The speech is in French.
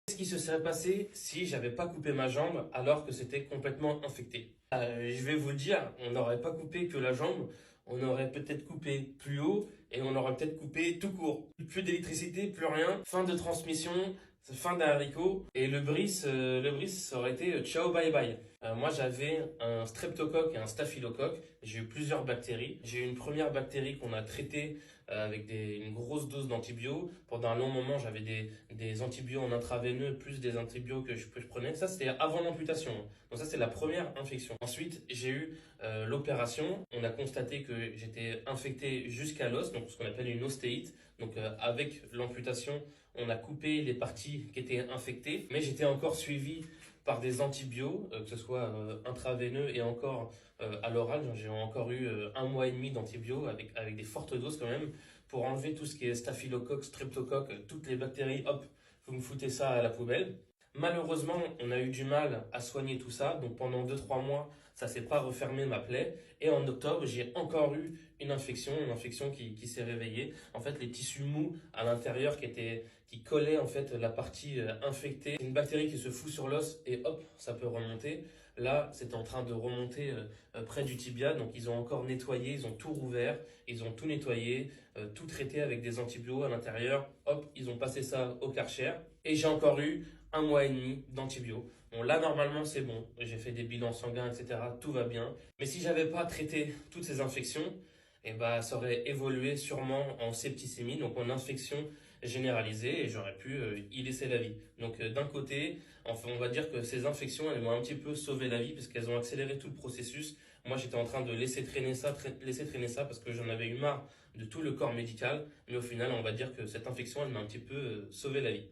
Qu'est-ce qui se serait passé si j'avais pas coupé ma jambe alors que c'était complètement infecté? Je vais vous le dire, on n'aurait pas coupé que la jambe, on aurait peut-être coupé plus haut et on aurait peut-être coupé tout court. Plus d'électricité, plus rien, fin de transmission, fin d'un haricot et le bris ça aurait été ciao bye bye. Moi j'avais un streptocoque et un staphylocoque, j'ai eu plusieurs bactéries. J'ai eu une première bactérie qu'on a traitée avec une grosse dose d'antibio. Pendant un long moment, j'avais des antibio en intraveineux plus des antibio que je prenais. Ça, c'était avant l'amputation. Donc ça, c'est la première infection. Ensuite, j'ai eu l'opération. On a constaté que j'étais infecté jusqu'à l'os, donc ce qu'on appelle une ostéite. Donc avec l'amputation, on a coupé les parties qui étaient infectées, mais j'étais encore suivi par des antibiotiques, que ce soit intraveineux et encore à l'oral. J'ai encore eu 1 mois et demi d'antibiotiques avec des fortes doses quand même pour enlever tout ce qui est staphylocoque, streptocoque, toutes les bactéries, hop, vous me foutez ça à la poubelle. Malheureusement, on a eu du mal à soigner tout ça, donc pendant 2 3 mois, ça s'est pas refermé ma plaie. Et en octobre, j'ai encore eu une infection qui s'est réveillée. En fait, les tissus mous à l'intérieur qui collaient en fait la partie infectée. Une bactérie qui se fout sur l'os et hop, ça peut remonter. Là, c'est en train de remonter près du tibia, donc ils ont encore nettoyé, ils ont tout rouvert, ils ont tout nettoyé, tout traité avec des antibiotiques à l'intérieur. Hop, ils ont passé ça au Karcher. Et j'ai encore eu 1 mois et demi d'antibio. Bon, là, normalement, c'est bon. J'ai fait des bilans sanguins, etc. Tout va bien. Mais si j'avais pas traité toutes ces infections, eh ben, ça aurait évolué sûrement en septicémie, donc en infection généralisée, et j'aurais pu y laisser la vie. Donc, d'un côté, enfin, on va dire que ces infections, elles m'ont un petit peu sauvé la vie parce qu'elles ont accéléré tout le processus. Moi, j'étais en train de laisser traîner ça parce que j'en avais eu marre de tout le corps médical. Mais au final, on va dire que cette infection, elle m'a un petit peu sauvé la vie.